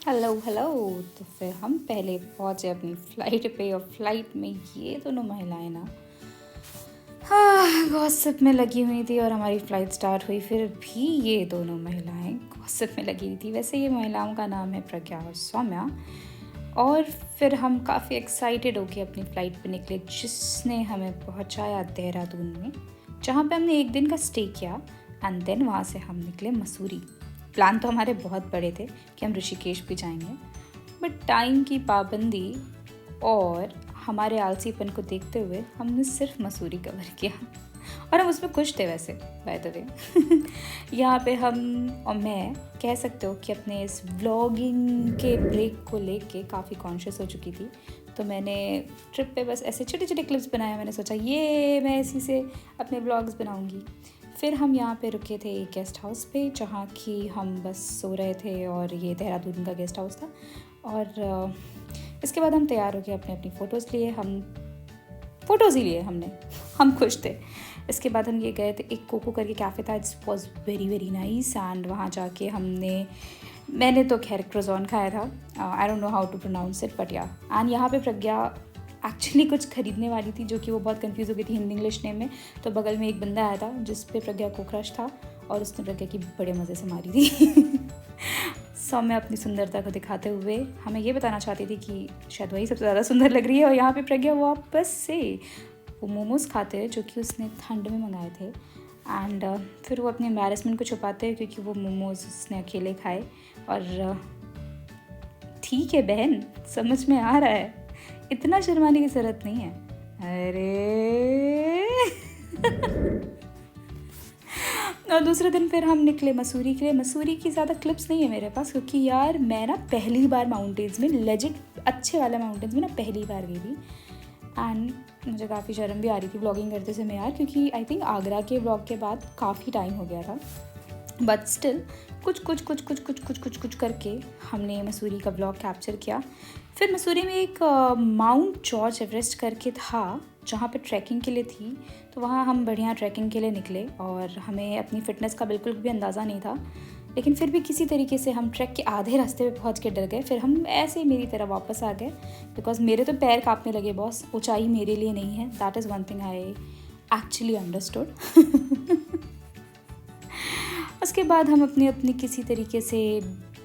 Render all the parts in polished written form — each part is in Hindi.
Hello hello. तो फिर हम पहले पहुंचे अपनी फ़्लाइट पे और फ्लाइट में ये दोनों महिलाएं ना गॉसिप में लगी हुई थी और हमारी फ़्लाइट स्टार्ट हुई। फिर भी ये दोनों महिलाएं गॉसिप में लगी हुई थी। वैसे ये महिलाओं का नाम है प्रज्ञा और सौम्या। और फिर हम काफ़ी एक्साइटेड होके अपनी फ़्लाइट पे निकले जिसने हमें पहुंचाया देहरादून में, जहाँ पे हमने एक दिन का स्टे किया एंड देन वहाँ से हम निकले मसूरी। प्लान तो हमारे बहुत बड़े थे कि हम ऋषिकेश भी जाएंगे, बट टाइम की पाबंदी और हमारे आलसीपन को देखते हुए हमने सिर्फ मसूरी कवर किया और हम उसमें खुश थे। वैसे बाय द वे यहाँ पे हम और मैं कह सकते हो कि अपने इस व्लॉगिंग के ब्रेक को लेके काफ़ी कॉन्शियस हो चुकी थी। तो मैंने ट्रिप पे बस ऐसे छोटे छोटे क्लिप्स बनाए। मैंने सोचा ये मैं इसी से अपने व्लॉग्स बनाऊंगी। फिर हम यहाँ पे रुके थे एक गेस्ट हाउस पे, जहाँ की हम बस सो रहे थे और ये देहरादून का गेस्ट हाउस था। और इसके बाद हम तैयार हो गए, अपने अपनी फ़ोटोज़ लिए। हम फ़ोटोज़ ही लिए हमने, हम खुश थे। इसके बाद हम ये गए थे, एक कोको करके कैफ़े था, it's was very very nice. And वहाँ जाके मैंने तो खैर क्रोज़ॉन खाया था। I don't know how to pronounce it but yeah. And यहाँ पे प्रज्ञा एक्चुअली कुछ खरीदने वाली थी, जो कि वो बहुत कंफ्यूज हो गई थी हिंदी इंग्लिश नेम में। तो बगल में एक बंदा आया था जिस पे प्रज्ञा को क्रश था और उसने प्रज्ञा की बड़े मज़े से मारी थी। सौम्या अपनी सुंदरता को दिखाते हुए हमें ये बताना चाहती थी कि शायद वही सबसे ज़्यादा सुंदर लग रही है। और यहाँ पे प्रज्ञा वापस से वो मोमोज़ खाते हैं जो कि उसने ठंड में मंगाए थे। एंड फिर वो अपने एम्बैरेसमेंट को छुपाते हैं क्योंकि वो मोमोज़ उसने अकेले खाए। और ठीक है बहन, समझ में आ रहा है, इतना शर्माने की ज़रूरत नहीं है। अरे और दूसरे दिन फिर हम निकले मसूरी के लिए। मसूरी की ज़्यादा क्लिप्स नहीं है मेरे पास, क्योंकि यार मैं ना पहली बार माउंटेन्स में, लेजिट अच्छे वाले माउंटेन्स में ना पहली बार गई थी। एंड मुझे काफ़ी शर्म भी आ रही थी व्लॉगिंग करते समय यार, क्योंकि आई थिंक आगरा के व्लॉग के बाद काफ़ी टाइम हो गया था। बट स्टिल कुछ करके हमने मसूरी का ब्लॉग कैप्चर किया। फिर मसूरी में एक माउंट जॉर्ज एवरेस्ट करके था जहाँ पे ट्रैकिंग के लिए थी। तो वहाँ हम बढ़िया ट्रैकिंग के लिए निकले और हमें अपनी फ़िटनेस का बिल्कुल भी अंदाज़ा नहीं था, लेकिन फिर भी किसी तरीके से हम ट्रैक के आधे रास्ते पे पहुँच के डर गए। फिर हम ऐसे ही मेरी तरह वापस आ गए, बिकॉज मेरे तो पैर काँपने लगे बॉस। ऊंचाई मेरे लिए नहीं है, that is one thing I actually understood. उसके बाद हम अपनी किसी तरीके से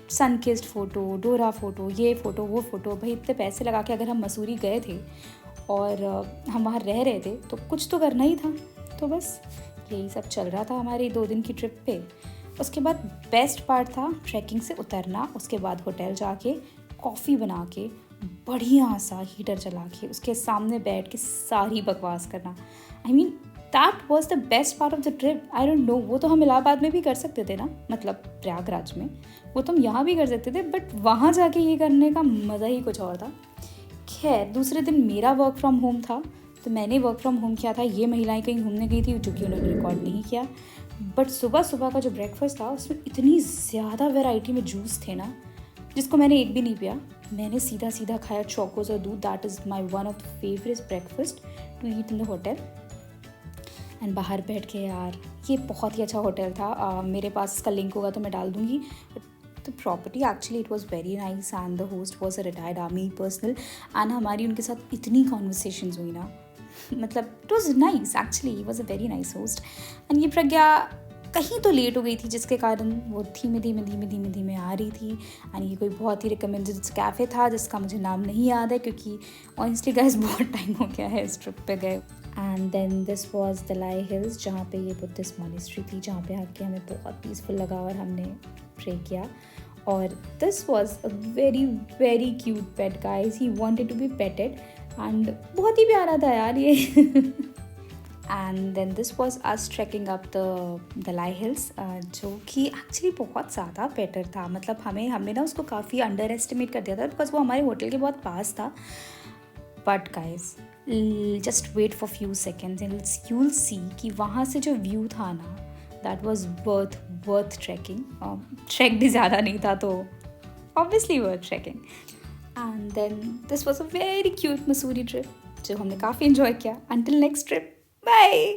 सनकिस्ड फ़ोटो, डोरा फ़ोटो, ये फ़ोटो वो फ़ोटो। भाई इतने पैसे लगा के अगर हम मसूरी गए थे और हम वहाँ रह रहे थे तो कुछ तो करना ही था। तो बस यही सब चल रहा था हमारी 2 दिन की ट्रिप पे। उसके बाद बेस्ट पार्ट था ट्रैकिंग से उतरना। उसके बाद होटल जाके कॉफ़ी बना के बढ़िया सा हीटर चला के उसके सामने बैठ के सारी बकवास करना। I mean that was the best part of the trip. I don't no, वो तो हम इलाहाबाद में भी कर सकते थे ना, मतलब प्रयागराज में, वो तो हम यहाँ भी कर सकते थे, बट वहाँ जाके ये करने का मज़ा ही कुछ और था। खैर दूसरे दिन मेरा वर्क फ्रॉम होम था, तो मैंने वर्क फ्रॉम होम किया था। ये महिलाएं कहीं घूमने गई थी, जो कि उन्होंने रिकॉर्ड नहीं किया। बट सुबह सुबह का जो ब्रेकफास्ट था उसमें इतनी ज़्यादा वैरायटी में जूस थे ना, जिसको मैंने एक भी नहीं पिया। मैंने सीधा सीधा खाया चोकोज और दूध। That is my one of the favourite breakfast to eat in the hotel. And बाहर बैठ के यार, ये बहुत ही अच्छा होटल था। मेरे पास इसका लिंक होगा तो मैं डाल दूँगी। तो property actually it was very nice and the host was a retired army personnel. And हमारी उनके साथ इतनी कॉन्वर्सेशंस हुई ना, मतलब it was nice actually, he was a very nice host. And ये प्रज्ञा कहीं तो लेट हो गई थी, जिसके कारण वो धीमे धीमे आ रही थी। एंड ये कोई बहुत ही रिकमेंडेड कैफ़े था जिसका मुझे नाम नहीं याद है, क्योंकि ऑनेस्टली गाइस बहुत टाइम हो गया है इस ट्रिप पे गए। And then this was Dalai Hills, जहाँ पे ये बुद्धिस्ट मॉनेस्ट्री थी, जहाँ पे आके हमें बहुत पीसफुल लगा और हमने प्रे किया। और this was a very very cute pet guys, he wanted to be petted and बहुत ही प्यारा था यार ये। And then this was us trekking up the Dalai Hills, जो कि एक्चुअली बहुत ज़्यादा बेटर था। मतलब हमने ना उसको काफ़ी अंडर एस्टिमेट कर दिया था, बिकॉज वो हमारे होटल के बहुत पास था। But guys just wait for few seconds and you will see कि वहाँ से जो व्यू था ना, that was worth trekking. Trek भी ज़्यादा नहीं था तो obviously worth trekking. And then this was a very cute Mussoorie trip, जो हमने काफ़ी इन्जॉय किया। Until next trip, bye.